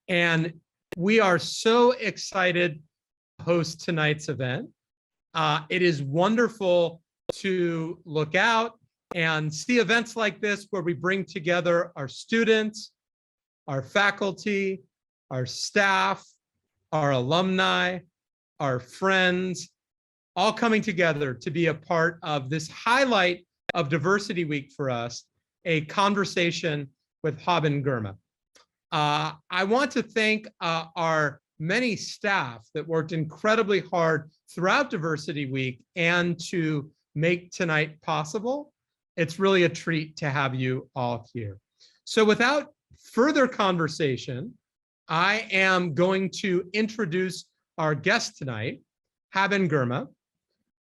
And we are so excited to host tonight's event. It is wonderful to look out and see events like this where we bring together our students, our faculty, our staff, our alumni, our friends, all coming together to be a part of this highlight of Diversity Week for us, a conversation with Haben Girma. I want to thank our many staff that worked incredibly hard throughout Diversity Week and to make tonight possible. It's really a treat to have you all here. So without further conversation, I am going to introduce our guest tonight, Haben Girma.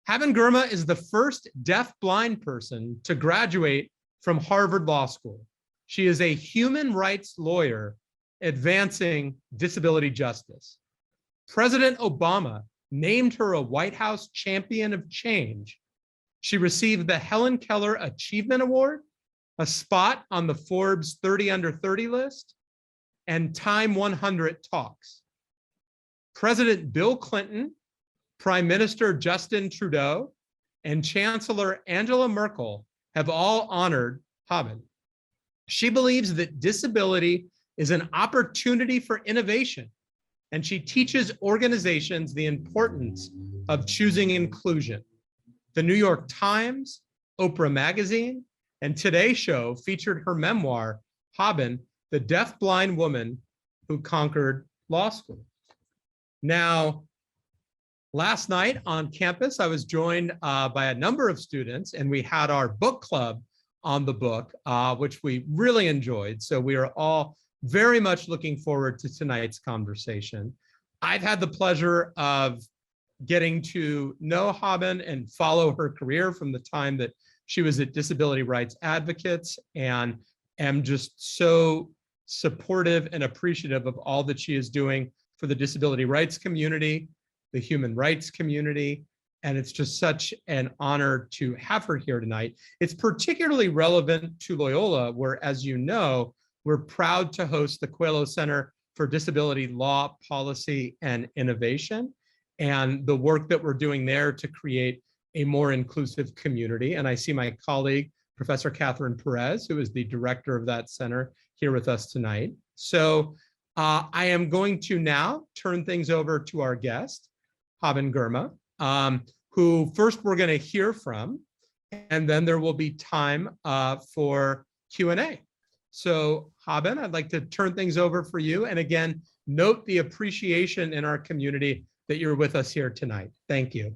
Haben Girma is the first deaf-blind person to graduate from Harvard Law School. She is a human rights lawyer advancing disability justice. President Obama named her a White House Champion of Change. She received the Helen Keller Achievement Award, a spot on the Forbes 30 Under 30 list, and Time 100 Talks. President Bill Clinton, Prime Minister Justin Trudeau, and Chancellor Angela Merkel have all honored Haben. She believes that disability is an opportunity for innovation, and she teaches organizations the importance of choosing inclusion. The New York Times, Oprah Magazine, and Today Show featured her memoir, Haben, the deaf-blind woman who conquered law school. Now, last night on campus, I was joined by a number of students, and we had our book club on the book, which we really enjoyed. So we are all very much looking forward to tonight's conversation. I've had the pleasure of getting to know Haben and follow her career from the time that she was at Disability Rights Advocates, and am just so supportive and appreciative of all that she is doing for the disability rights community, the human rights community, and it's just such an honor to have her here tonight. It's particularly relevant to Loyola, where, as you know, we're proud to host the Coelho Center for Disability Law, Policy, and Innovation, and the work that we're doing there to create a more inclusive community. And I see my colleague, Professor Catherine Perez, who is the director of that center, here with us tonight. So I am going to now turn things over to our guest, Haben Girma, who first we're going to hear from, and then there will be time for Q&A. So Haben, I'd like to turn things over for you. And again, note the appreciation in our community that you're with us here tonight. Thank you.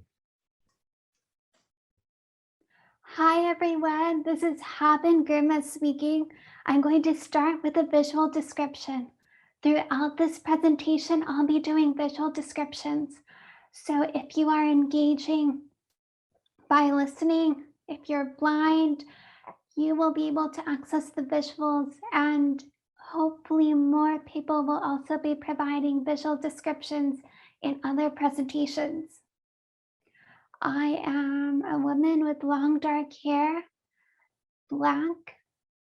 Hi everyone, this is Haben Girma speaking. I'm going to start with a visual description. Throughout this presentation, I'll be doing visual descriptions. So if you are engaging by listening, if you're blind, you will be able to access the visuals, and hopefully more people will also be providing visual descriptions in other presentations. I am a woman with long dark hair, Black,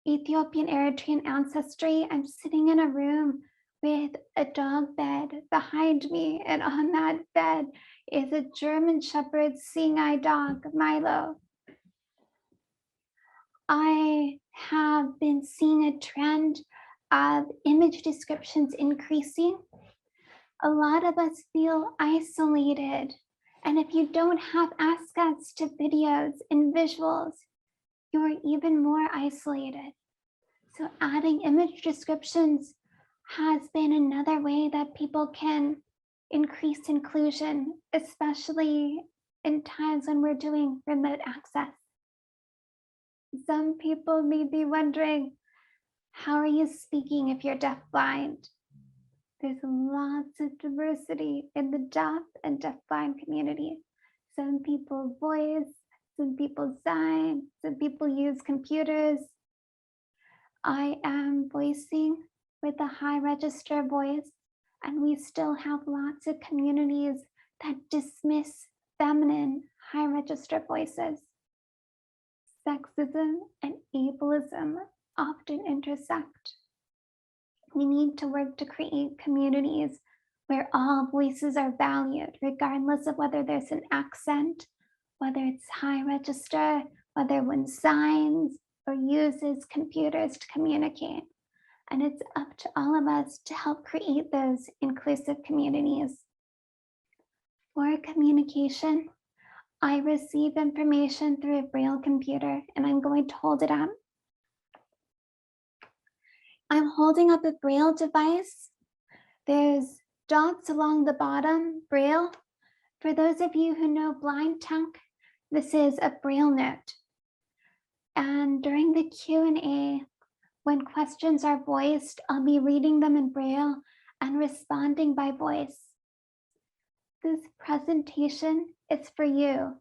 Ethiopian Eritrean ancestry. I'm sitting in a room with a dog bed behind me, and on that bed is a German Shepherd seeing eye dog, Milo. I have been seeing a trend of image descriptions increasing. A lot of us feel isolated, and if you don't have access to videos and visuals, you're even more isolated. So adding image descriptions has been another way that people can increase inclusion, especially in times when we're doing remote access. Some people may be wondering, how are you speaking if you're deafblind? There's lots of diversity in the deaf and deafblind community. Some people voice, some people sign, some people use computers. I am voicing with a high register voice, and we still have lots of communities that dismiss feminine high register voices. Sexism and ableism often intersect. We need to work to create communities where all voices are valued, regardless of whether there's an accent, whether it's high register, whether one signs or uses computers to communicate. And it's up to all of us to help create those inclusive communities. For communication, I receive information through a Braille computer, and I'm going to hold it up. I'm holding up a Braille device. There's dots along the bottom, Braille. For those of you who know blind tech, this is a Braille note. And during the Q&A, when questions are voiced, I'll be reading them in Braille and responding by voice. This presentation is for you,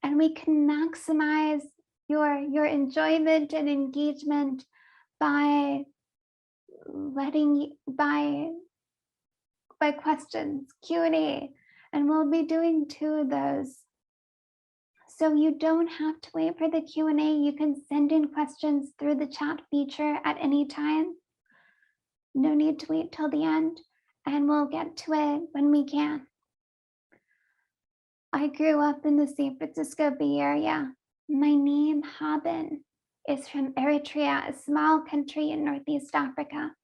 and we can maximize your enjoyment and engagement by questions, Q&A, and we'll be doing 2 of those. So you don't have to wait for the Q&A. You can send in questions through the chat feature at any time. No need to wait till the end, and we'll get to it when we can. I grew up in the San Francisco Bay Area. My name, Haben, is from Eritrea, a small country in Northeast Africa.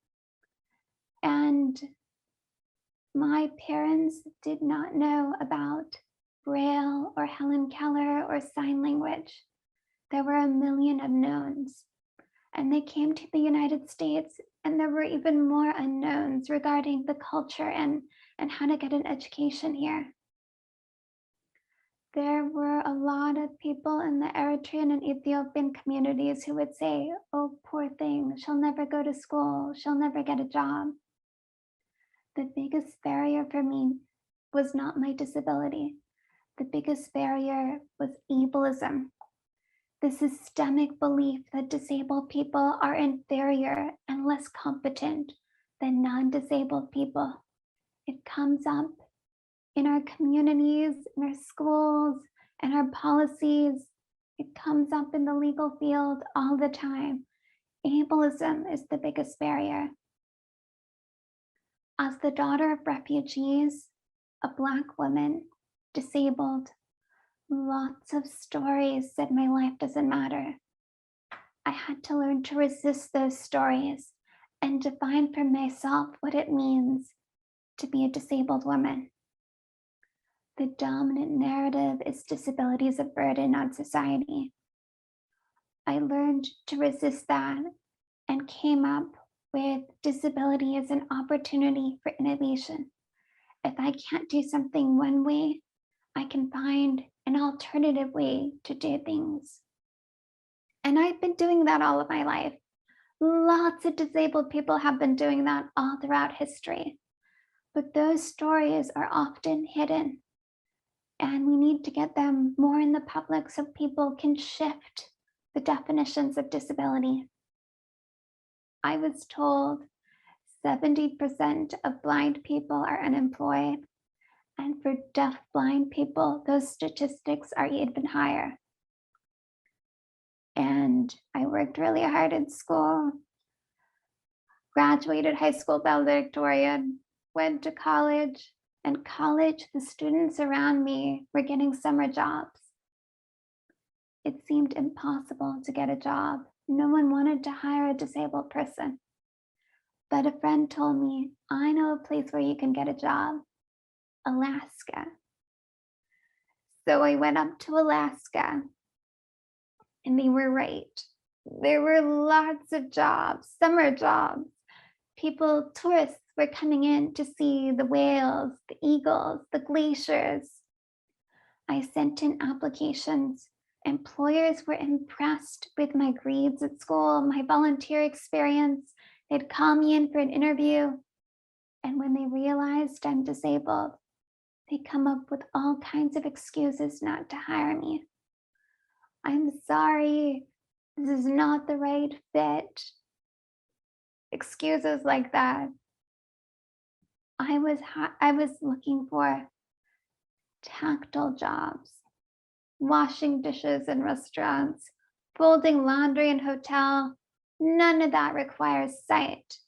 And my parents did not know about Braille or Helen Keller or sign language. There were a million unknowns. And they came to the United States, and there were even more unknowns regarding the culture and how to get an education here. There were a lot of people in the Eritrean and Ethiopian communities who would say, "Oh, poor thing, she'll never go to school, she'll never get a job." The biggest barrier for me was not my disability. The biggest barrier was ableism. The systemic belief that disabled people are inferior and less competent than non-disabled people. It comes up in our communities, in our schools, and our policies. It comes up in the legal field all the time. Ableism is the biggest barrier. As the daughter of refugees, a Black woman, disabled, lots of stories said my life doesn't matter. I had to learn to resist those stories and define for myself what it means to be a disabled woman. The dominant narrative is disability is a burden on society. I learned to resist that and came up with disability as an opportunity for innovation. If I can't do something one way, I can find an alternative way to do things. And I've been doing that all of my life. Lots of disabled people have been doing that all throughout history. But those stories are often hidden. And we need to get them more in the public so people can shift the definitions of disability. I was told 70% of blind people are unemployed. And for deaf blind people, those statistics are even higher. And I worked really hard in school, graduated high school valedictorian, went to college. And college, the students around me were getting summer jobs. It seemed impossible to get a job. No one wanted to hire a disabled person. But a friend told me, "I know a place where you can get a job, Alaska." So I went up to Alaska, and they were right. There were lots of jobs, summer jobs. Tourists were coming in to see the whales, the eagles, the glaciers. I sent in applications. Employers were impressed with my grades at school, my volunteer experience. They'd call me in for an interview. And when they realized I'm disabled, they come up with all kinds of excuses not to hire me. "I'm sorry, this is not the right fit." Excuses like that. I was looking for tactile jobs, washing dishes in restaurants, folding laundry in hotel. None of that requires sight.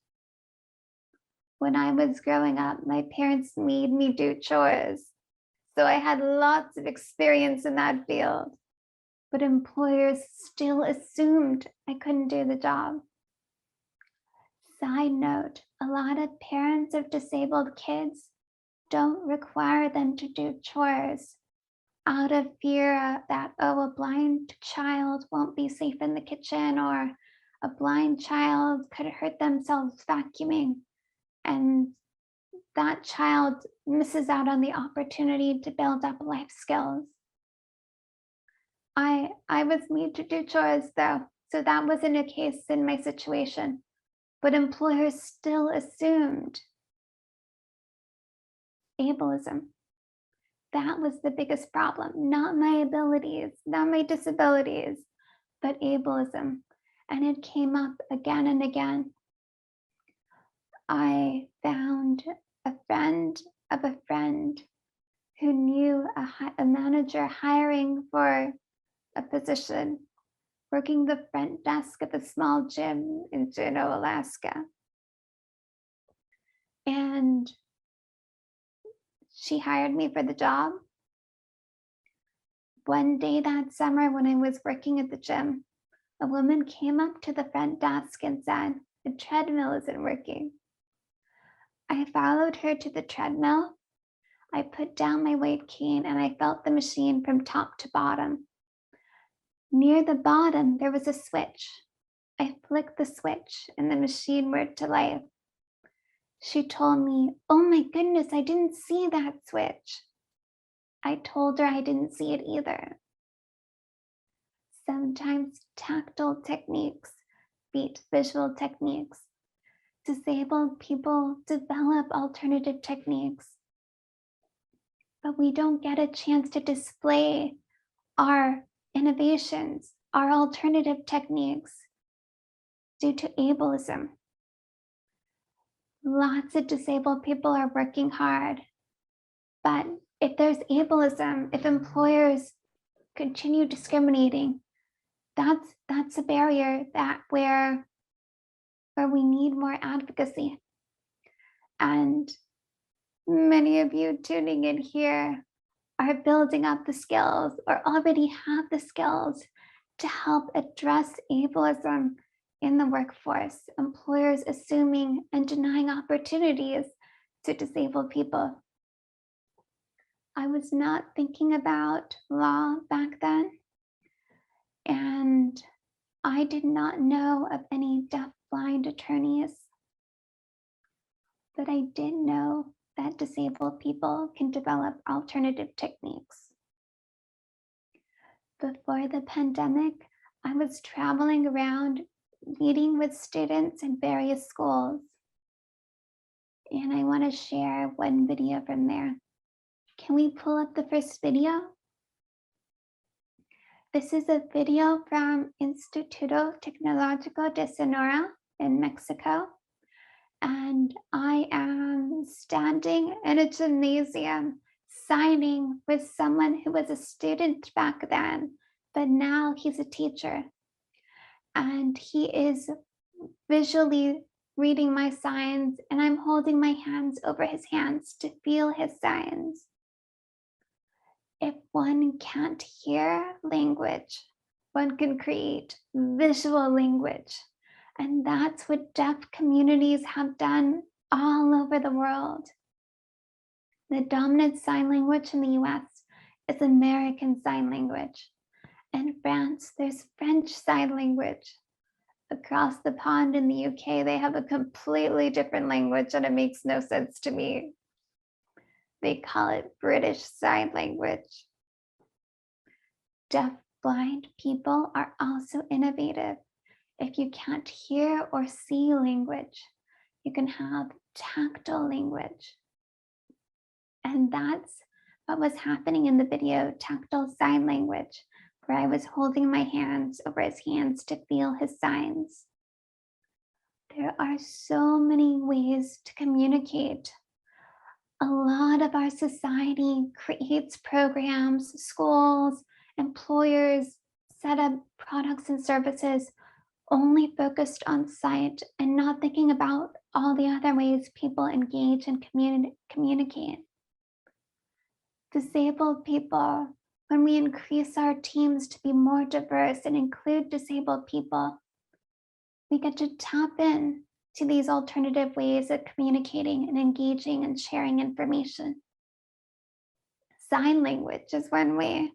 When I was growing up, my parents made me do chores. So I had lots of experience in that field, but employers still assumed I couldn't do the job. Side note, a lot of parents of disabled kids don't require them to do chores out of fear that, oh, a blind child won't be safe in the kitchen, or a blind child could hurt themselves vacuuming, and that child misses out on the opportunity to build up life skills. I was made to do chores though, so that wasn't a case in my situation, but employers still assumed ableism. That was the biggest problem, not my abilities, not my disabilities, but ableism. And it came up again and again. I found a friend of a friend who knew a manager hiring for a position, working the front desk of a small gym in Juneau, Alaska. And she hired me for the job. One day that summer when I was working at the gym, a woman came up to the front desk and said, "The treadmill isn't working." I followed her to the treadmill. I put down my weight cane and I felt the machine from top to bottom. Near the bottom, there was a switch. I flicked the switch and the machine worked to life. She told me, "Oh my goodness, I didn't see that switch." I told her I didn't see it either. Sometimes tactile techniques beat visual techniques. Disabled people develop alternative techniques, but we don't get a chance to display our innovations, our alternative techniques due to ableism. Lots of disabled people are working hard, but if there's ableism, if employers continue discriminating, that's a barrier where we need more advocacy. And many of you tuning in here are building up the skills or already have the skills to help address ableism in the workforce, employers assuming and denying opportunities to disabled people. I was not thinking about law back then, and I did not know of any deaf-blind attorneys, but I did know that disabled people can develop alternative techniques. Before the pandemic, I was traveling around meeting with students in various schools, and I want to share one video from there. Can we pull up the first video? This is a video from Instituto Tecnológico de Sonora in Mexico. And I am standing in a gymnasium signing with someone who was a student back then, but now he's a teacher. And he is visually reading my signs, and I'm holding my hands over his hands to feel his signs. If one can't hear language, one can create visual language. And that's what deaf communities have done all over the world. The dominant sign language in the US is American Sign Language. In France, there's French Sign Language. Across the pond in the UK, they have a completely different language and it makes no sense to me. They call it British Sign Language. Deaf-blind people are also innovative. If you can't hear or see language, you can have tactile language. And that's what was happening in the video, tactile sign language, where I was holding my hands over his hands to feel his signs. There are so many ways to communicate. A lot of our society creates programs, schools, employers set up products and services only focused on sight and not thinking about all the other ways people engage and communicate. Disabled people, when we increase our teams to be more diverse and include disabled people, we get to tap in to these alternative ways of communicating and engaging and sharing information. Sign language is one way.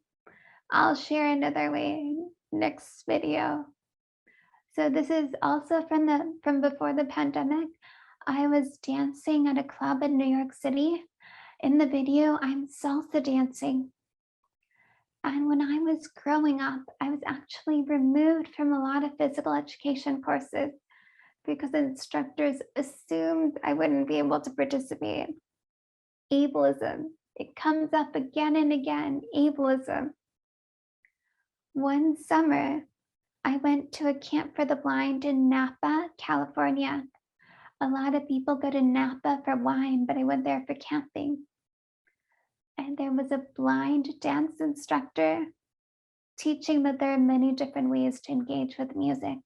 I'll share another way next video. So this is also from before the pandemic. I was dancing at a club in New York City. In the video, I'm salsa dancing. And when I was growing up, I was actually removed from a lot of physical education courses because instructors assumed I wouldn't be able to participate. Ableism, it comes up again and again, ableism. One summer, I went to a camp for the blind in Napa, California. A lot of people go to Napa for wine, but I went there for camping. And there was a blind dance instructor teaching that there are many different ways to engage with music.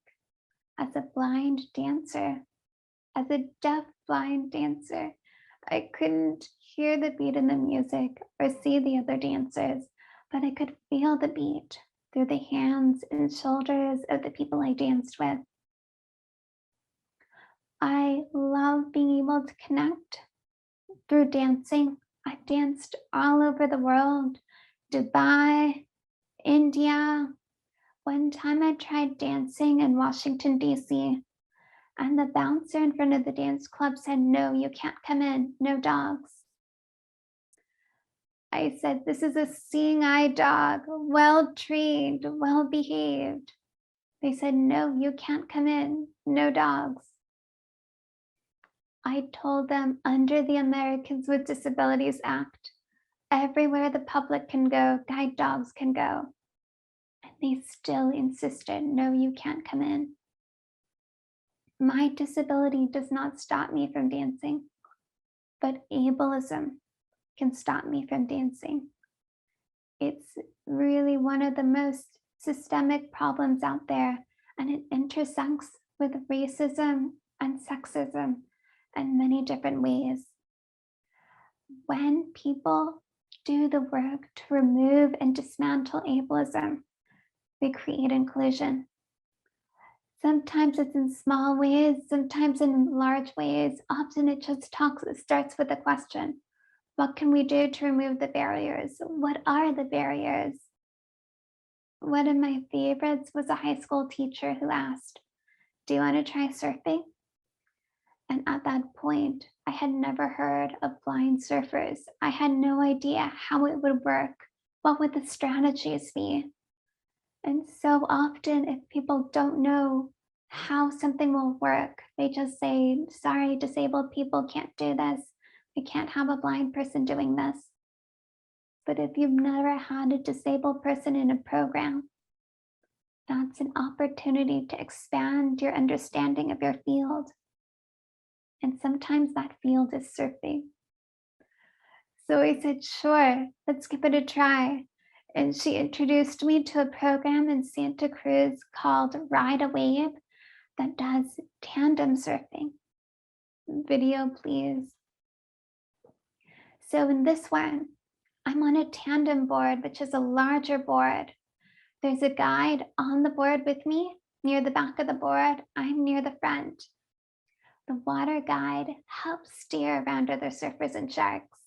As a blind dancer, as a deaf blind dancer, I couldn't hear the beat in the music or see the other dancers, but I could feel the beat through the hands and shoulders of the people I danced with. I love being able to connect through dancing. I've danced all over the world, Dubai, India. One time I tried dancing in Washington, D.C., and the bouncer in front of the dance club said, "No, you can't come in, no dogs." I said, "This is a seeing eye dog, well trained, well behaved." They said, "No, you can't come in, no dogs." I told them under the Americans with Disabilities Act, everywhere the public can go, guide dogs can go. And they still insisted, "No, you can't come in." My disability does not stop me from dancing, but ableism can stop me from dancing. It's really one of the most systemic problems out there, and it intersects with racism and sexism in many different ways. When people do the work to remove and dismantle ableism, we create inclusion. Sometimes it's in small ways, sometimes in large ways. Often it just starts with a question. What can we do to remove the barriers? What are the barriers? One of my favorites was a high school teacher who asked, "Do you want to try surfing?" And at that point, I had never heard of blind surfers. I had no idea how it would work. What would the strategies be? And so often, if people don't know how something will work, they just say, "Sorry, disabled people can't do this. We can't have a blind person doing this." But if you've never had a disabled person in a program, that's an opportunity to expand your understanding of your field. And sometimes that field is surfing. So I said, "Sure, let's give it a try." And she introduced me to a program in Santa Cruz called Ride a Wave that does tandem surfing. Video, please. So in this one, I'm on a tandem board, which is a larger board. There's a guide on the board with me near the back of the board. I'm near the front. The water guide helps steer around other surfers and sharks.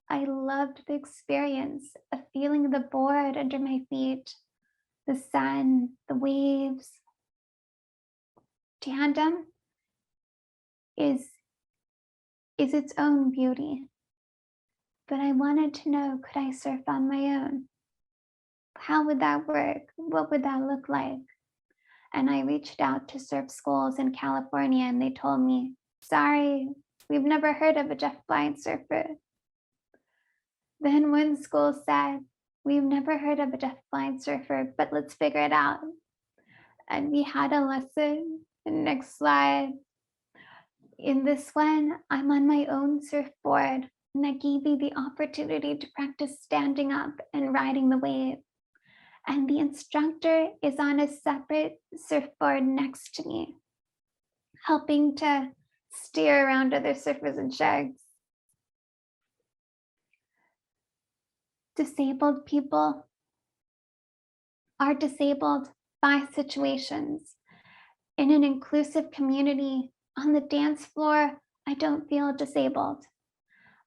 I loved the experience of feeling the board under my feet, the sun, the waves. Tandem is its own beauty. But I wanted to know, could I surf on my own? How would that work? What would that look like? And I reached out to surf schools in California and they told me, "Sorry, we've never heard of a deafblind surfer." Then one school said, "We've never heard of a deafblind surfer, but let's figure it out." And we had a lesson. Next slide. In this one, I'm on my own surfboard, and I gave me the opportunity to practice standing up and riding the wave. And the instructor is on a separate surfboard next to me. helping to steer around other surfers and sharks. Disabled people are disabled by situations. In an inclusive community, on the dance floor, I don't feel disabled.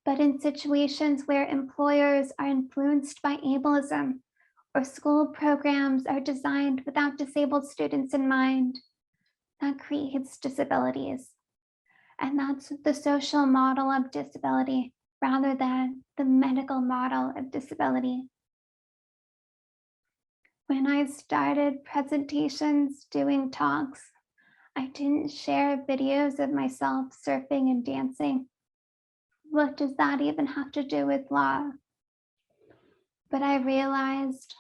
But in situations where employers are influenced by ableism or school programs are designed without disabled students in mind, that creates disabilities. And that's the social model of disability rather than the medical model of disability. When I started presentations, doing talks, I didn't share videos of myself surfing and dancing. What does that even have to do with law? But I realized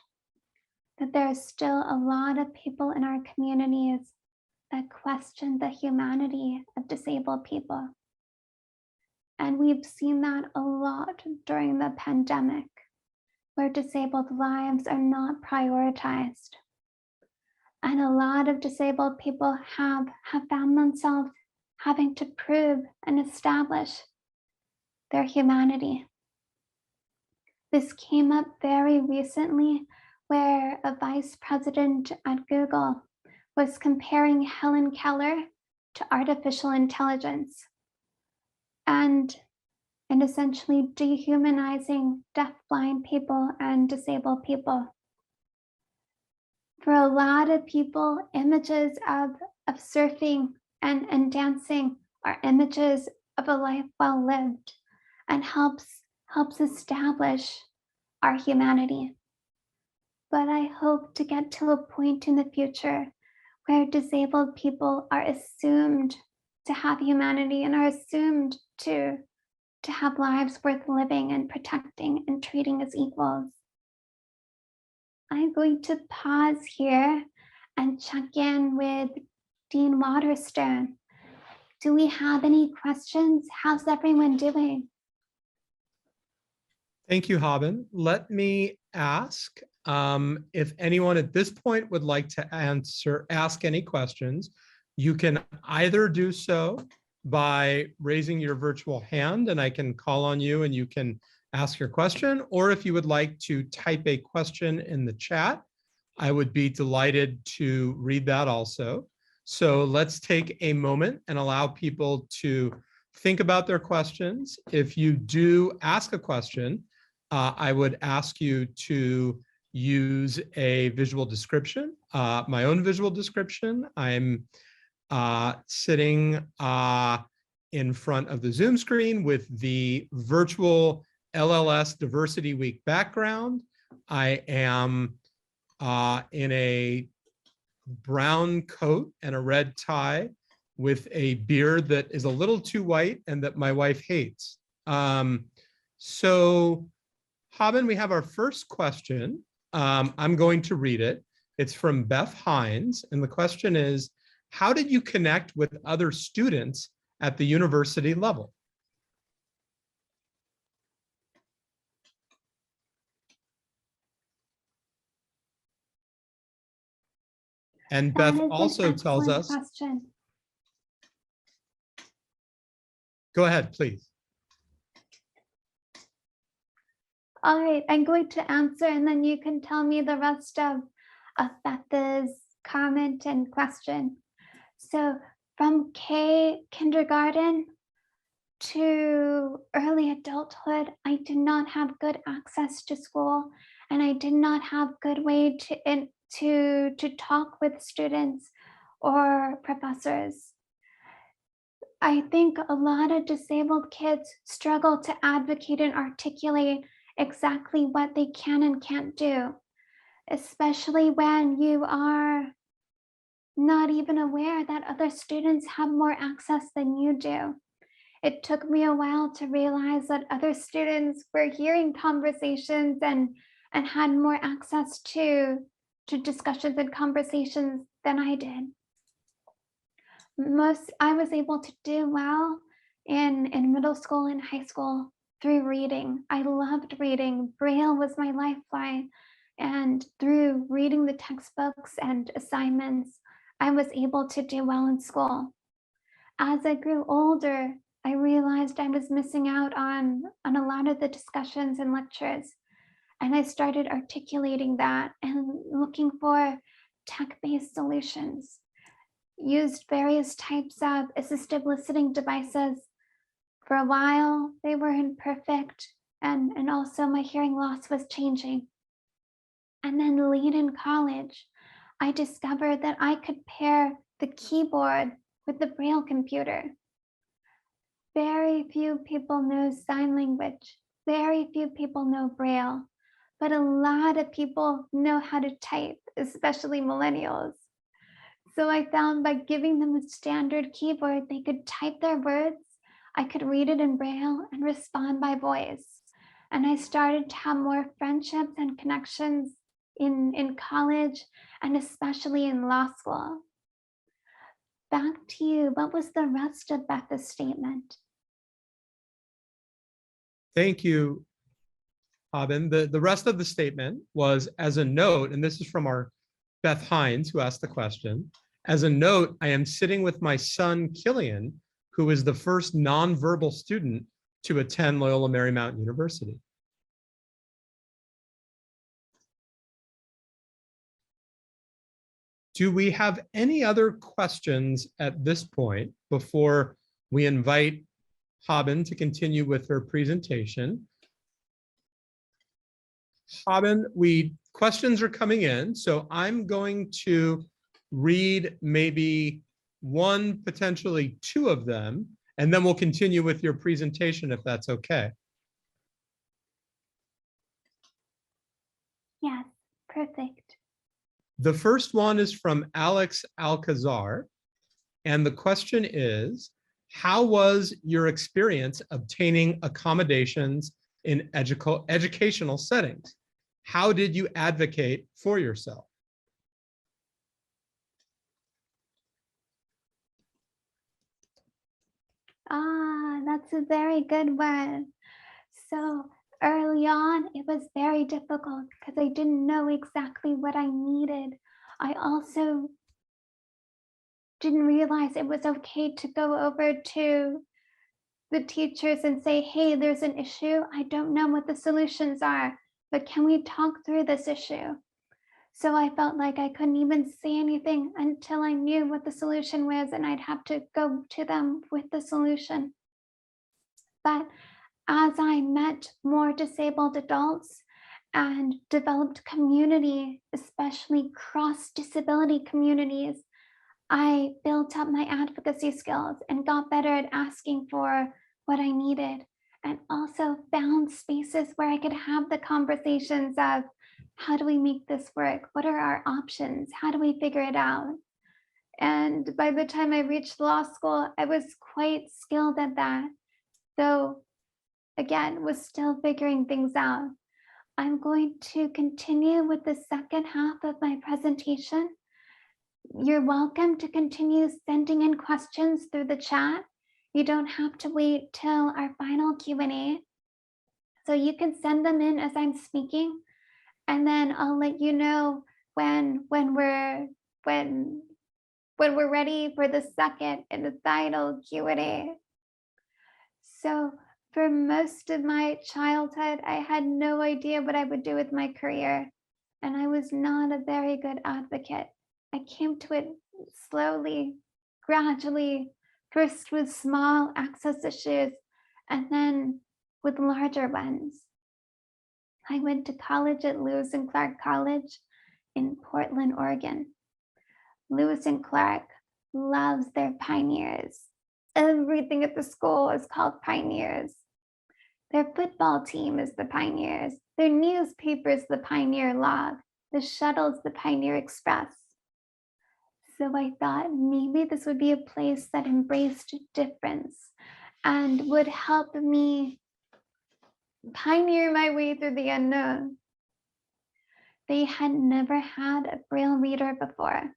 that there are still a lot of people in our communities that question the humanity of disabled people. And we've seen that a lot during the pandemic, where disabled lives are not prioritized. And a lot of disabled people have found themselves having to prove and establish their humanity. This came up very recently where a vice president at Google was comparing Helen Keller to artificial intelligence and essentially dehumanizing deafblind people and disabled people. For a lot of people, images of surfing and dancing are images of a life well lived and helps establish our humanity. But I hope to get to a point in the future where disabled people are assumed to have humanity and are assumed to have lives worth living and protecting and treating as equals. I'm going to pause here and check in with Dean Waterstone. Do we have any questions? How's everyone doing? Thank you, Haben. Let me ask if anyone at this point would like to ask any questions. You can either do so by raising your virtual hand and I can call on you and you can ask your question, or if you would like to type a question in the chat, I would be delighted to read that also. So let's take a moment and allow people to think about their questions. If you do ask a question, I would ask you to use a visual description, my own visual description. I'm sitting in front of the Zoom screen with the virtual LLS Diversity Week background. I am in a brown coat and a red tie with a beard that is a little too white and that my wife hates. So, Haben, we have our first question. I'm going to read it. It's from Beth Hines, and the question is, how did you connect with other students at the university level? And Beth also tells us, question. Go ahead, please. All right, I'm going to answer and then you can tell me the rest of Beth's comment and question. So from kindergarten to early adulthood, I did not have good access to school and I did not have good way to talk with students or professors. I think a lot of disabled kids struggle to advocate and articulate exactly what they can and can't do, especially when you are not even aware that other students have more access than you do. It took me a while to realize that other students were hearing conversations and had more access to discussions and conversations than I did. I was able to do well in middle school and high school through reading. I loved reading. Braille was my lifeline. And through reading the textbooks and assignments, I was able to do well in school. As I grew older, I realized I was missing out on a lot of the discussions and lectures. And I started articulating that and looking for tech-based solutions. Used various types of assistive listening devices. For a while, they were imperfect, and also my hearing loss was changing. And then late in college, I discovered that I could pair the keyboard with the Braille computer. Very few people know sign language. Very few people know Braille, but a lot of people know how to type, especially millennials. So I found by giving them a standard keyboard, they could type their words. I could read it in Braille and respond by voice. And I started to have more friendships and connections in college and especially in law school. Back to you. What was the rest of Beth's statement? Thank you, Haben. The rest of the statement was as a note, and this is from our Beth Hines, who asked the question. As a note, I am sitting with my son, Killian, who is the first nonverbal student to attend Loyola Marymount University. Do we have any other questions at this point before we invite Haben to continue with her presentation? Haben, questions are coming in, so I'm going to read maybe one, potentially two of them, and then we'll continue with your presentation if that's okay. Yes, perfect. The first one is from Alex Alcazar, and the question is, how was your experience obtaining accommodations in educational settings? How did you advocate for yourself? That's a very good one. So early on, it was very difficult because I didn't know exactly what I needed. I also didn't realize it was okay to go over to the teachers and say, hey, there's an issue. I don't know what the solutions are, but can we talk through this issue? So I felt like I couldn't even say anything until I knew what the solution was, and I'd have to go to them with the solution. But as I met more disabled adults and developed community, especially cross-disability communities, I built up my advocacy skills and got better at asking for what I needed, and also found spaces where I could have the conversations of, how do we make this work? What are our options? How do we figure it out? And by the time I reached law school, I was quite skilled at that, though again, was still figuring things out. I'm going to continue with the second half of my presentation. You're welcome to continue sending in questions through the chat. You don't have to wait till our final Q&A. So you can send them in as I'm speaking, and then I'll let you know when we're ready for the second and the final Q&A. So for most of my childhood, I had no idea what I would do with my career, and I was not a very good advocate. I came to it slowly, gradually, first with small access issues, and then with larger ones. I went to college at Lewis and Clark College in Portland, Oregon. Lewis and Clark loves their pioneers. Everything at the school is called Pioneers. Their football team is the Pioneers. Their newspaper is the Pioneer Log. The shuttle is the Pioneer Express. So I thought maybe this would be a place that embraced difference and would help me pioneer my way through the unknown. They had never had a Braille reader before.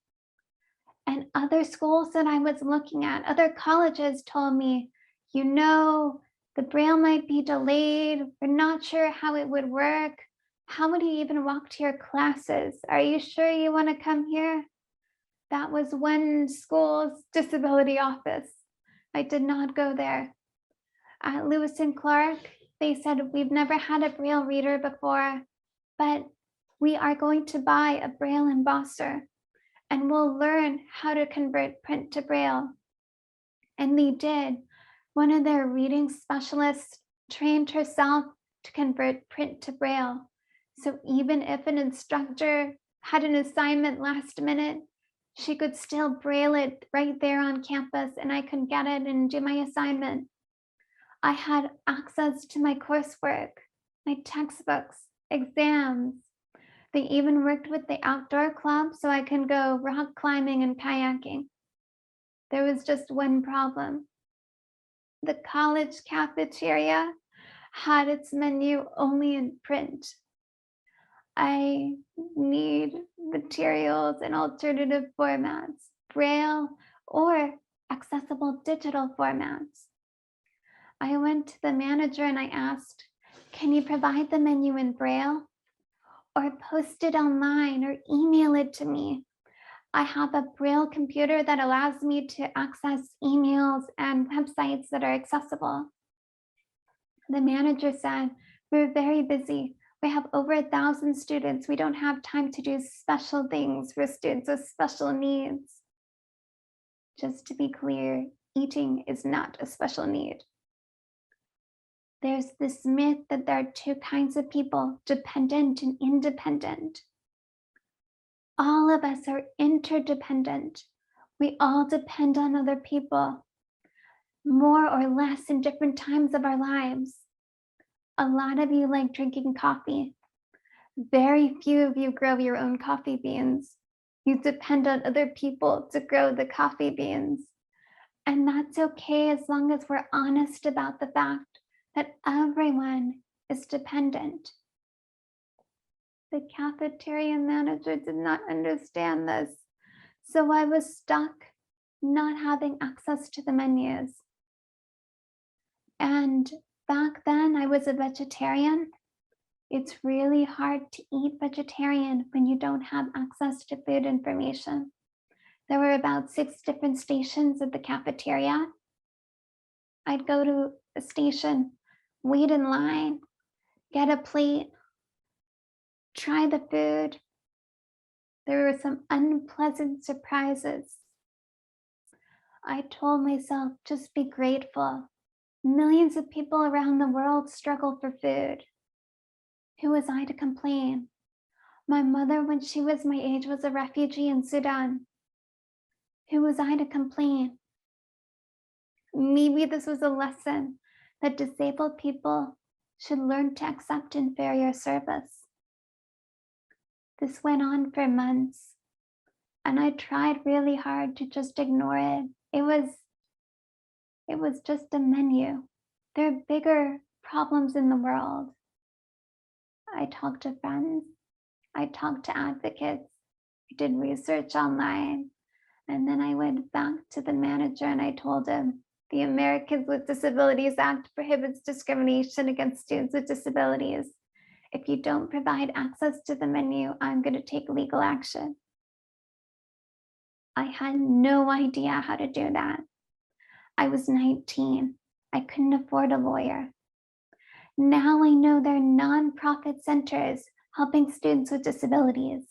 And other schools that I was looking at, other colleges told me, you know, the Braille might be delayed. We're not sure how it would work. How would you even walk to your classes? Are you sure you want to come here? That was one school's disability office. I did not go there. At Lewis and Clark, they said, we've never had a Braille reader before, but we are going to buy a Braille embosser and we'll learn how to convert print to Braille. And they did. One of their reading specialists trained herself to convert print to Braille. So even if an instructor had an assignment last minute, she could still Braille it right there on campus and I could get it and do my assignment. I had access to my coursework, my textbooks, exams. They even worked with the outdoor club so I can go rock climbing and kayaking. There was just one problem. The college cafeteria had its menu only in print. I need materials in alternative formats, Braille or accessible digital formats. I went to the manager and I asked, can you provide the menu in Braille or post it online or email it to me? I have a Braille computer that allows me to access emails and websites that are accessible. The manager said, we're very busy. We have over 1,000 students. We don't have time to do special things for students with special needs. Just to be clear, eating is not a special need. There's this myth that there are two kinds of people, dependent and independent. All of us are interdependent. We all depend on other people, more or less in different times of our lives. A lot of you like drinking coffee. Very few of you grow your own coffee beans. You depend on other people to grow the coffee beans. And that's okay as long as we're honest about the fact that everyone is dependent. The cafeteria manager did not understand this, so I was stuck not having access to the menus. And back then I was a vegetarian. It's really hard to eat vegetarian when you don't have access to food information. There were about 6 different stations at the cafeteria. I'd go to a station, wait in line, get a plate, try the food. There were some unpleasant surprises. I told myself, just be grateful. Millions of people around the world struggle for food. Who was I to complain? My mother, when she was my age, was a refugee in Sudan. Who was I to complain? Maybe this was a lesson that disabled people should learn to accept inferior service. This went on for months, and I tried really hard to just ignore it. It was just a menu. There are bigger problems in the world. I talked to friends, I talked to advocates, I did research online, and then I went back to the manager and I told him, the Americans with Disabilities Act prohibits discrimination against students with disabilities. If you don't provide access to the menu, I'm going to take legal action. I had no idea how to do that. I was 19. I couldn't afford a lawyer. Now I know there are nonprofit centers helping students with disabilities.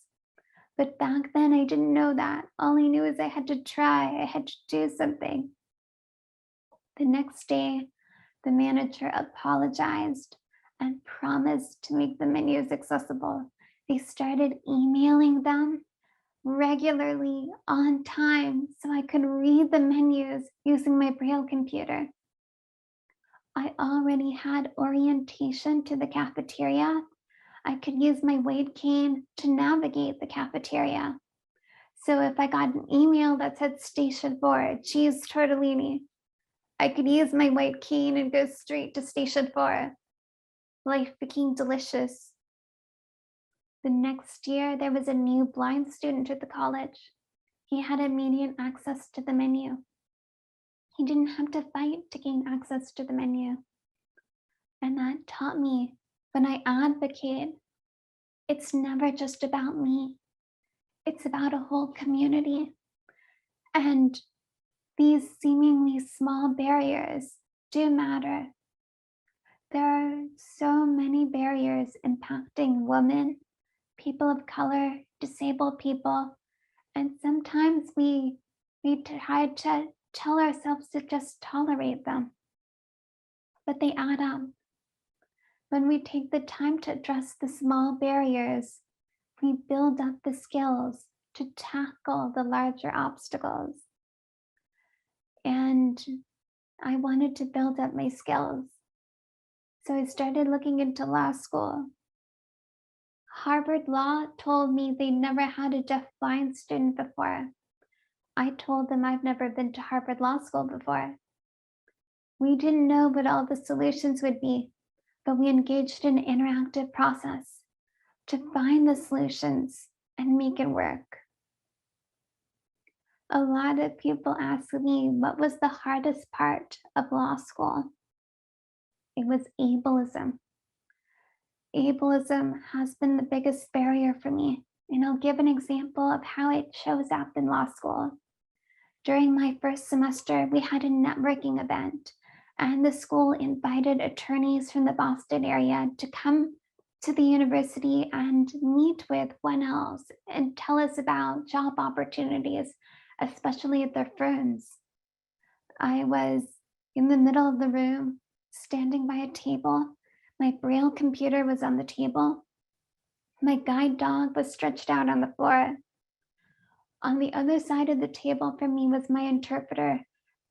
But back then I didn't know that. All I knew is I had to try, I had to do something. The next day, the manager apologized and promised to make the menus accessible. They started emailing them regularly on time so I could read the menus using my Braille computer. I already had orientation to the cafeteria. I could use my weight cane to navigate the cafeteria. So if I got an email that said Station 4, cheese tortellini, I could use my white cane and go straight to Station 4. Life became delicious. The next year, there was a new blind student at the college. He had immediate access to the menu. He didn't have to fight to gain access to the menu. And that taught me, when I advocate, it's never just about me. It's about a whole community. And these seemingly small barriers do matter. There are so many barriers impacting women, people of color, disabled people, and sometimes we try to tell ourselves to just tolerate them, but they add up. When we take the time to address the small barriers, we build up the skills to tackle the larger obstacles. And I wanted to build up my skills. So I started looking into law school. Harvard Law told me they never had a deafblind student before. I told them I've never been to Harvard Law School before. We didn't know what all the solutions would be, but we engaged in an interactive process to find the solutions and make it work. A lot of people ask me what was the hardest part of law school. It was ableism. Ableism has been the biggest barrier for me, and I'll give an example of how it shows up in law school. During my first semester, we had a networking event, and the school invited attorneys from the Boston area to come to the university and meet with one else and tell us about job opportunities, especially at their firms. I was in the middle of the room, standing by a table. My Braille computer was on the table. My guide dog was stretched out on the floor. On the other side of the table from me was my interpreter,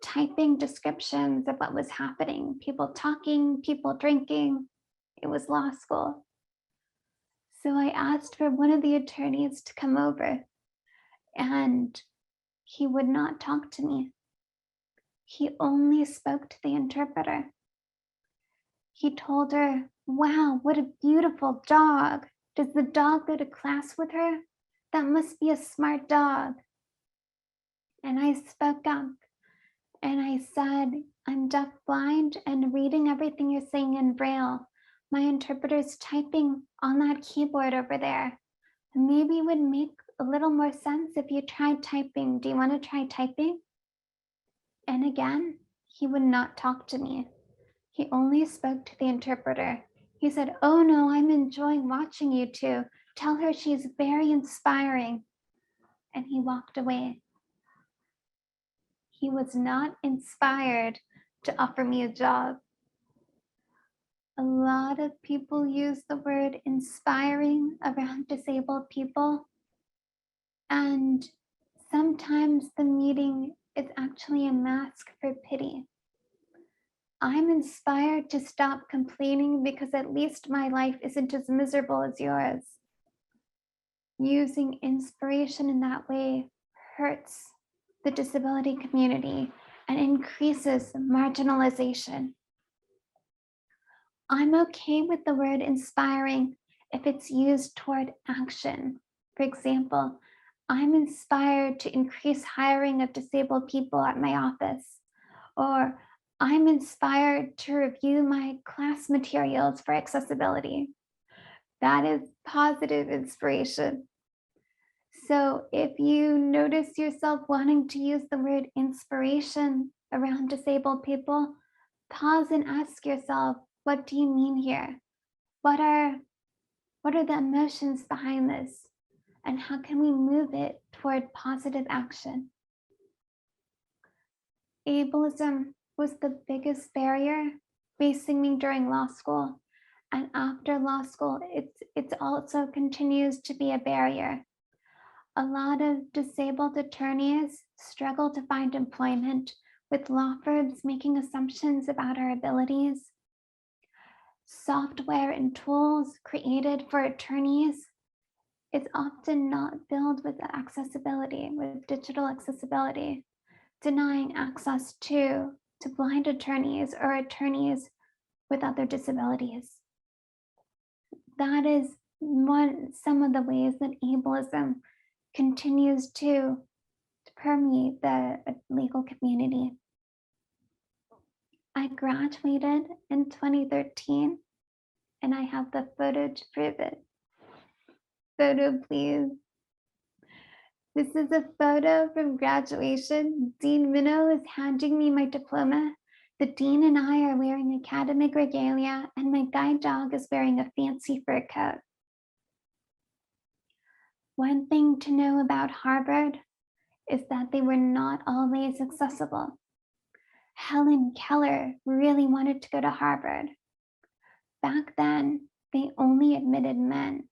typing descriptions of what was happening. People talking, people drinking. It was law school. So I asked for one of the attorneys to come over, and he would not talk to me. He only spoke to the interpreter. He told her, "Wow, what a beautiful dog. Does the dog go to class with her? That must be a smart dog." And I spoke up and I said, "I'm deafblind and reading everything you're saying in Braille. My interpreter's typing on that keyboard over there. Maybe it would make a little more sense if you tried typing. Do you want to try typing?" And again, he would not talk to me. He only spoke to the interpreter. He said, "Oh no, I'm enjoying watching you two. Tell her she's very inspiring." And he walked away. He was not inspired to offer me a job. A lot of people use the word inspiring around disabled people. And sometimes the meeting is actually a mask for pity. I'm inspired to stop complaining because at least my life isn't as miserable as yours. Using inspiration in that way hurts the disability community and increases marginalization. I'm okay with the word inspiring if it's used toward action. For example, I'm inspired to increase hiring of disabled people at my office, or I'm inspired to review my class materials for accessibility. That is positive inspiration. So if you notice yourself wanting to use the word inspiration around disabled people, pause and ask yourself, what do you mean here? What are the emotions behind this? And how can we move it toward positive action? Ableism was the biggest barrier facing me during law school. And after law school, it also continues to be a barrier. A lot of disabled attorneys struggle to find employment, with law firms making assumptions about our abilities. Software and tools created for attorneys is often not built with accessibility, with digital accessibility, denying access to blind attorneys or attorneys with other disabilities. That is some of the ways that ableism continues to permeate the legal community. I graduated in 2013 and I have the photo to prove it. Photo, please. This is a photo from graduation. Dean Minnow is handing me my diploma. The dean and I are wearing academic regalia, and my guide dog is wearing a fancy fur coat. One thing to know about Harvard is that they were not always accessible. Helen Keller really wanted to go to Harvard. Back then, they only admitted men.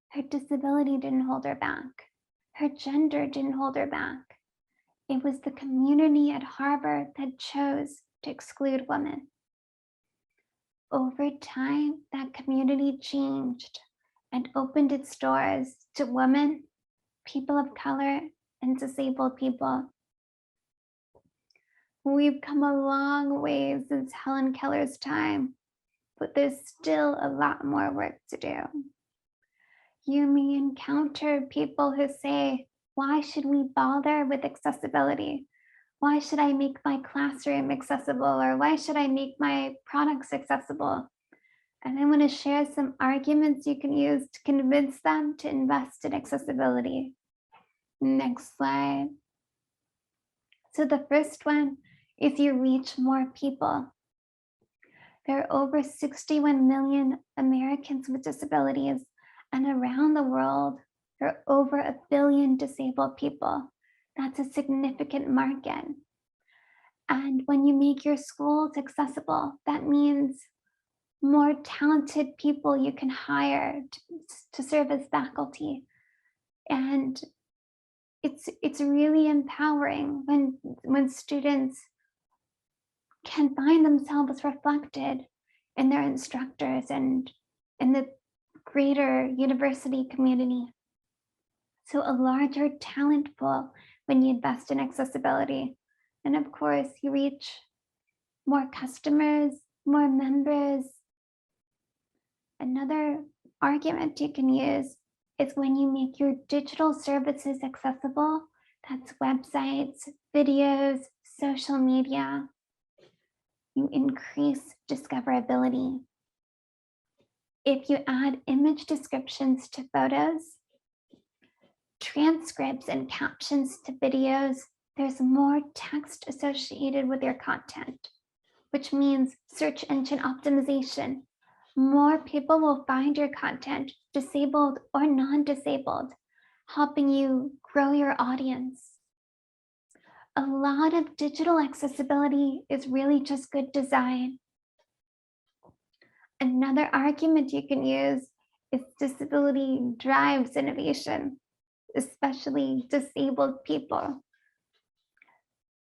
Her disability didn't hold her back. Her gender didn't hold her back. It was the community at Harvard that chose to exclude women. Over time, that community changed and opened its doors to women, people of color, and disabled people. We've come a long way since Helen Keller's time, but there's still a lot more work to do. You may encounter people who say, why should we bother with accessibility? Why should I make my classroom accessible? Or why should I make my products accessible? And I want to share some arguments you can use to convince them to invest in accessibility. Next slide. So the first one is you reach more people. There are over 61 million Americans with disabilities, and around the world, there are over 1 billion disabled people. That's a significant market. And when you make your schools accessible, that means more talented people you can hire to serve as faculty. And it's really empowering when students can find themselves reflected in their instructors and in the greater university community. So a larger talent pool when you invest in accessibility. And of course, you reach more customers, more members. Another argument you can use is when you make your digital services accessible, that's websites, videos, social media, you increase discoverability. If you add image descriptions to photos, transcripts and captions to videos, there's more text associated with your content, which means search engine optimization. More people will find your content, disabled or non-disabled, helping you grow your audience. A lot of digital accessibility is really just good design. Another argument you can use is disability drives innovation, especially disabled people.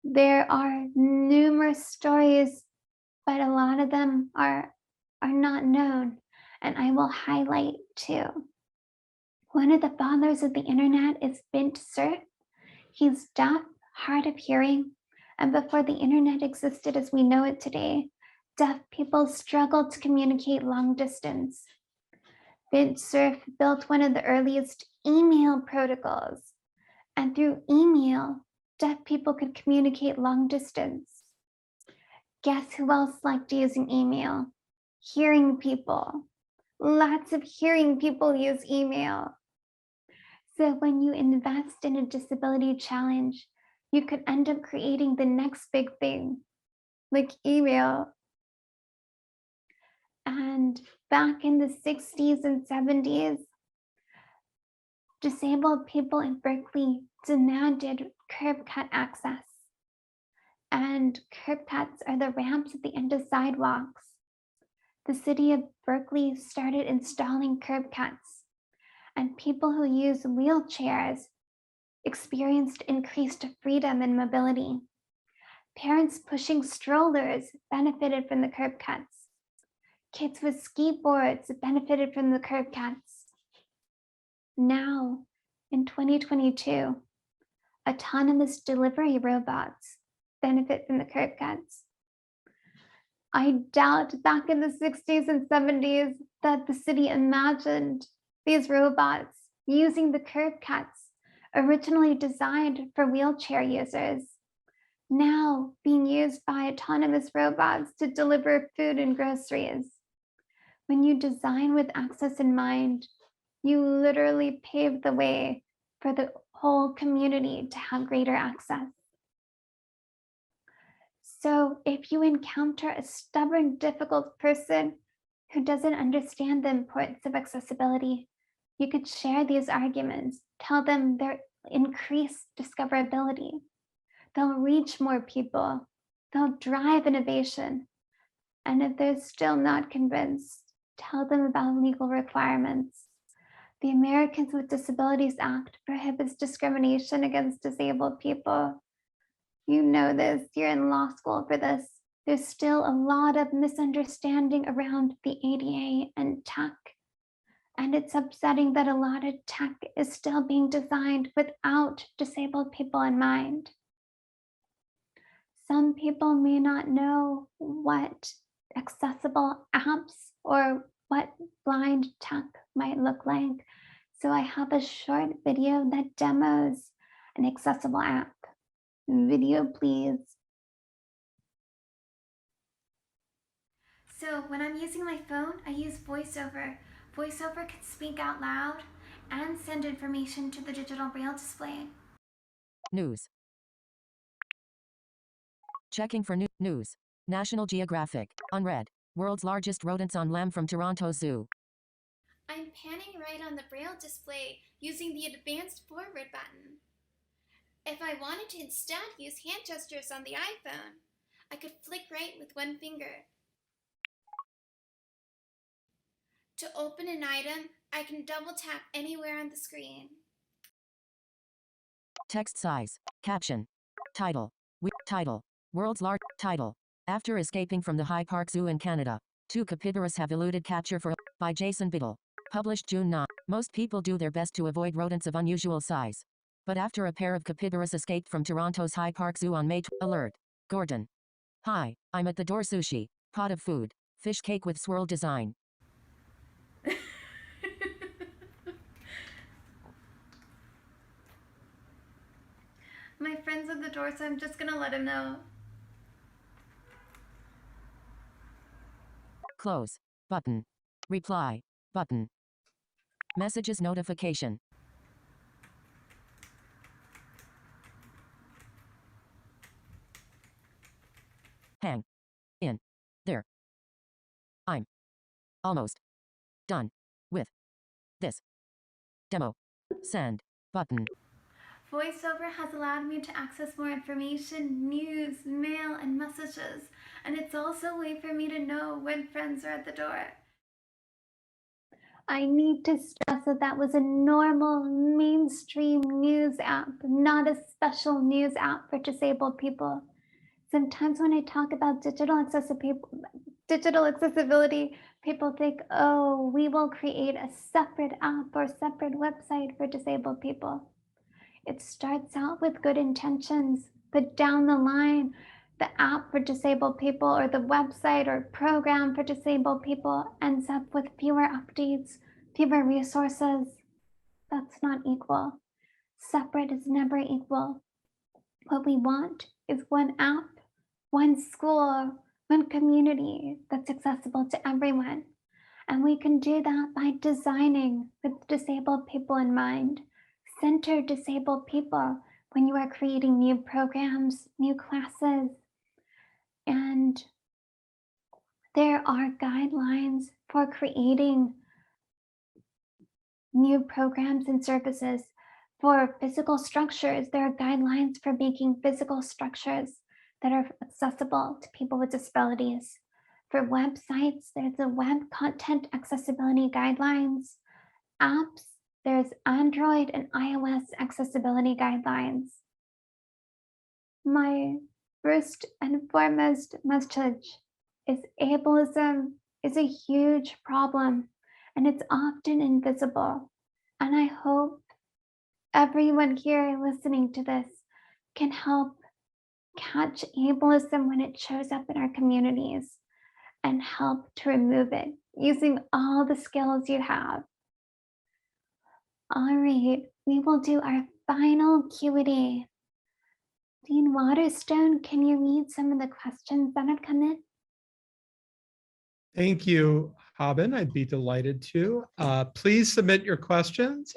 There are numerous stories, but a lot of them are not known, and I will highlight two. One of the fathers of the internet is Vint Cerf. He's deaf, hard of hearing, and before the internet existed as we know it today, deaf people struggled to communicate long distance. Vint Cerf built one of the earliest email protocols, and through email, deaf people could communicate long distance. Guess who else liked using email? Hearing people. Lots of hearing people use email. So when you invest in a disability challenge, you could end up creating the next big thing, like email. And back in the 60s and 70s, disabled people in Berkeley demanded curb cut access. And curb cuts are the ramps at the end of sidewalks. The city of Berkeley started installing curb cuts, and people who use wheelchairs experienced increased freedom and mobility. Parents pushing strollers benefited from the curb cuts. Kids with skateboards benefited from the curb cuts. Now, in 2022, autonomous delivery robots benefit from the curb cuts. I doubt back in the 60s and 70s that the city imagined these robots using the curb cuts originally designed for wheelchair users, now being used by autonomous robots to deliver food and groceries. When you design with access in mind, you literally pave the way for the whole community to have greater access. So if you encounter a stubborn, difficult person who doesn't understand the importance of accessibility, you could share these arguments, tell them their increased discoverability. They'll reach more people, they'll drive innovation. And if they're still not convinced, tell them about legal requirements. The Americans with Disabilities Act prohibits discrimination against disabled people. You know this, you're in law school for this. There's still a lot of misunderstanding around the ADA and tech. And it's upsetting that a lot of tech is still being designed without disabled people in mind. Some people may not know what accessible apps or what blind tech might look like. So I have a short video that demos an accessible app. Video, please. So when I'm using my phone, I use VoiceOver. VoiceOver can speak out loud and send information to the digital braille display. News. Checking for news. National Geographic. Unread. World's largest rodents on lam from Toronto Zoo. I'm panning right on the braille display using the advanced forward button. If I wanted to instead use hand gestures on the iPhone, I could flick right with one finger. To open an item, I can double tap anywhere on the screen. Text size. Caption. Title. Title. World's large. Title. After escaping from the Hyde Park Zoo in Canada, 2 capybaras have eluded capture by Jason Biddle. Published June 9. Most people do their best to avoid rodents of unusual size. But after a pair of capybaras escaped from Toronto's Hyde Park Zoo on May alert. Gordon. Hi, I'm at the door. Sushi. Pot of food. Fish cake with swirl design. My friend's at the door, so I'm just gonna let him know. Close. Button. Reply. Button. Messages notification. Hang. In. There. I'm almost done with this demo. Send. Button. VoiceOver has allowed me to access more information, news, mail, and messages, and it's also a way for me to know when friends are at the door. I need to stress that that was a normal mainstream news app, not a special news app for disabled people. Sometimes when I talk about digital accessibility, people think, oh, we will create a separate app or separate website for disabled people. It starts out with good intentions, but down the line, the app for disabled people or the website or program for disabled people ends up with fewer updates, fewer resources. That's not equal. Separate is never equal. What we want is one app, one school, one community that's accessible to everyone. And we can do that by designing with disabled people in mind. Center disabled people when you are creating new programs, new classes. And there are guidelines for creating new programs and services. For physical structures, there are guidelines for making physical structures that are accessible to people with disabilities. For websites, there's the Web Content Accessibility Guidelines. Apps, there's Android and iOS accessibility guidelines. My first and foremost message is ableism is a huge problem and it's often invisible. And I hope everyone here listening to this can help catch ableism when it shows up in our communities and help to remove it using all the skills you have. All right, we will do our final Q&A. Dean Waterstone, can you read some of the questions that have come in? Thank you, Haben. I'd be delighted to. Please submit your questions.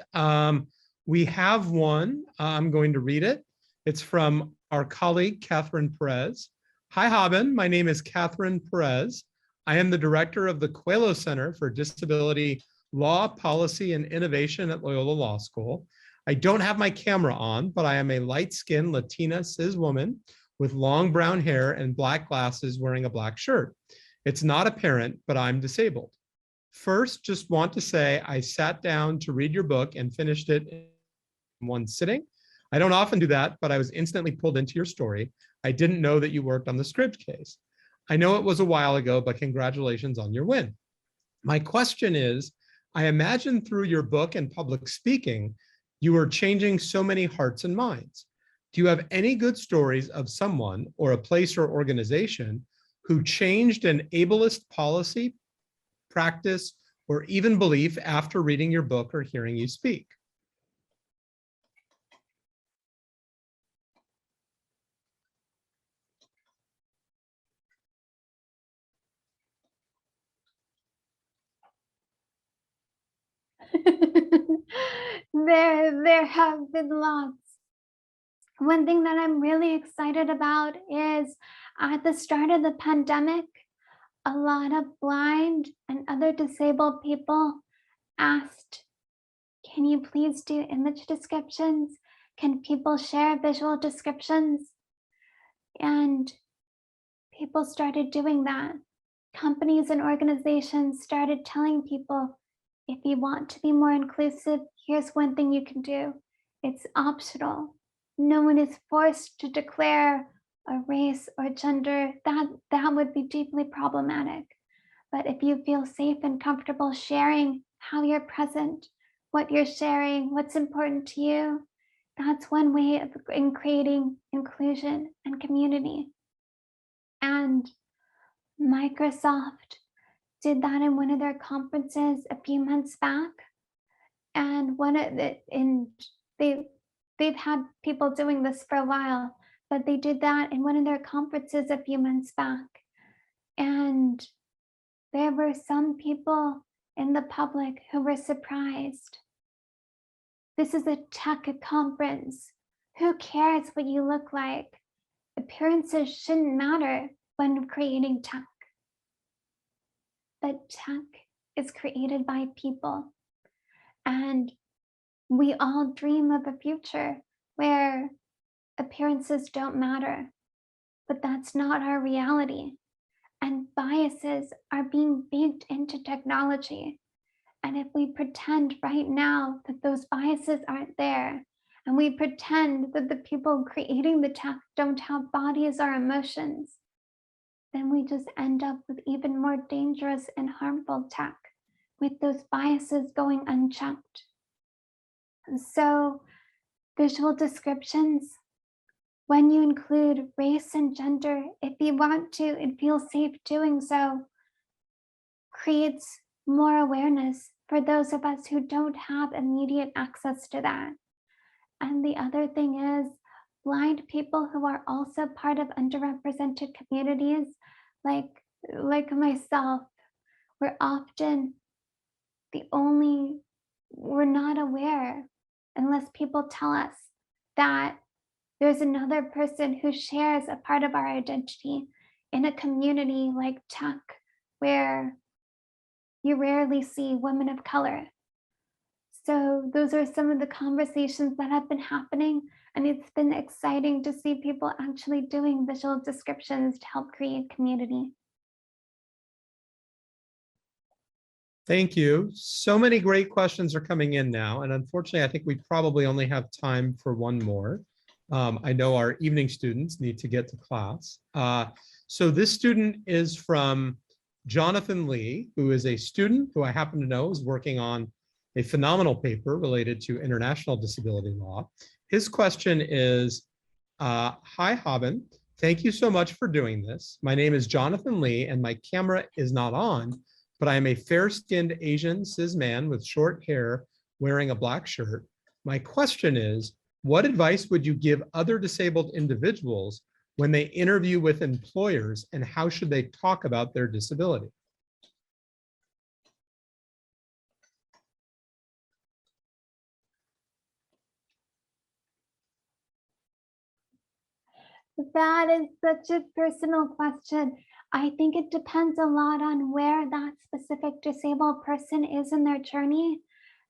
We have one. I'm going to read it. It's from our colleague, Catherine Perez. Hi, Haben. My name is Catherine Perez. I am the director of the Coelho Center for Disability Law, Policy, and Innovation at Loyola Law School. I don't have my camera on, but I am a light-skinned Latina cis woman with long brown hair and black glasses wearing a black shirt. It's not apparent, but I'm disabled. First, just want to say I sat down to read your book and finished it in one sitting. I don't often do that, but I was instantly pulled into your story. I didn't know that you worked on the Scribd case. I know it was a while ago, but congratulations on your win. My question is, I imagine through your book and public speaking, you are changing so many hearts and minds. Do you have any good stories of someone or a place or organization who changed an ableist policy, practice, or even belief after reading your book or hearing you speak? There have been lots. One thing that I'm really excited about is at the start of the pandemic, a lot of blind and other disabled people asked, can you please do image descriptions? Can people share visual descriptions? And people started doing that. Companies and organizations started telling people, if you want to be more inclusive, here's one thing you can do. It's optional. No one is forced to declare a race or gender. That would be deeply problematic. But if you feel safe and comfortable sharing how you're present, what you're sharing, what's important to you, that's one way of creating inclusion and community. And Microsoft did that in one of their conferences a few months back. And they've had people doing this for a while, but they did that in one of their conferences a few months back. And there were some people in the public who were surprised. This is a tech conference. Who cares what you look like? Appearances shouldn't matter when creating tech. But tech is created by people. And we all dream of a future where appearances don't matter, but that's not our reality. And biases are being baked into technology. And if we pretend right now that those biases aren't there, and we pretend that the people creating the tech don't have bodies or emotions, then we just end up with even more dangerous and harmful tech, with those biases going unchecked. And so visual descriptions, when you include race and gender, if you want to and feel safe doing so, creates more awareness for those of us who don't have immediate access to that. And the other thing is, blind people who are also part of underrepresented communities, like myself, we're often we're not aware unless people tell us that there's another person who shares a part of our identity in a community like tech, where you rarely see women of color. So those are some of the conversations that have been happening, and it's been exciting to see people actually doing visual descriptions to help create community. Thank you. So many great questions are coming in now. And unfortunately, I think we probably only have time for one more. I know our evening students need to get to class. So this student is from Jonathan Lee, who is a student who I happen to know is working on a phenomenal paper related to international disability law. His question is, hi, Haben. Thank you so much for doing this. My name is Jonathan Lee, and my camera is not on, but I am a fair-skinned Asian cis man with short hair wearing a black shirt. My question is, what advice would you give other disabled individuals when they interview with employers, and how should they talk about their disability? That is such a personal question. I think it depends a lot on where that specific disabled person is in their journey,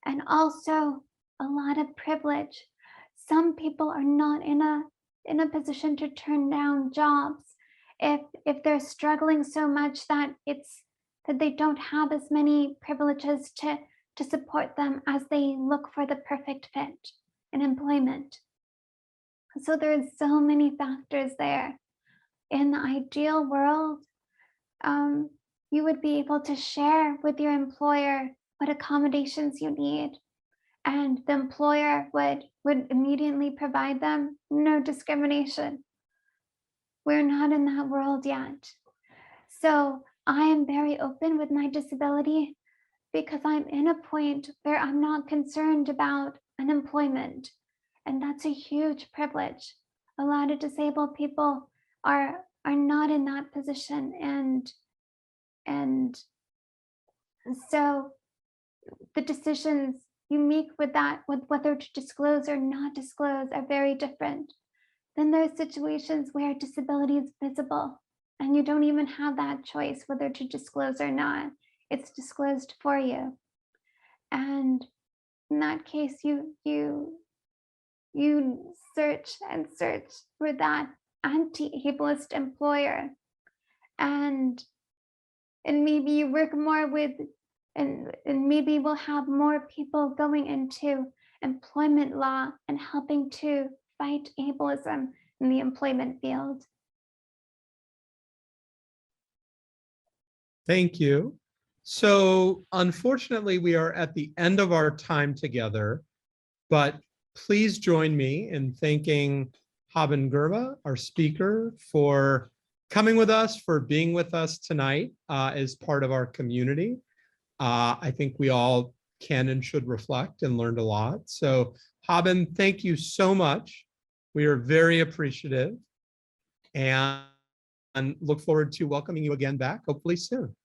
and also a lot of privilege. Some people are not in a position to turn down jobs if they're struggling so much that it's that they don't have as many privileges to support them as they look for the perfect fit in employment. So there's so many factors there. In the ideal world, you would be able to share with your employer what accommodations you need, and the employer would immediately provide them, no discrimination. We're not in that world yet. So I am very open with my disability because I'm in a point where I'm not concerned about unemployment. And that's a huge privilege. A lot of disabled people are not in that position. And so the decisions you make with that, with whether to disclose or not disclose, are very different. Then there's situations where disability is visible and you don't even have that choice whether to disclose or not. It's disclosed for you. And in that case, you search and search for that anti-ableist employer, and maybe you work more with, and maybe we'll have more people going into employment law and helping to fight ableism in the employment field. Thank you. So unfortunately, we are at the end of our time together, but please join me in thanking Haben Girma, our speaker, for coming with us, for being with us tonight as part of our community. I think we all can and should reflect and learned a lot. So Haben, thank you so much. We are very appreciative and look forward to welcoming you again back, hopefully soon.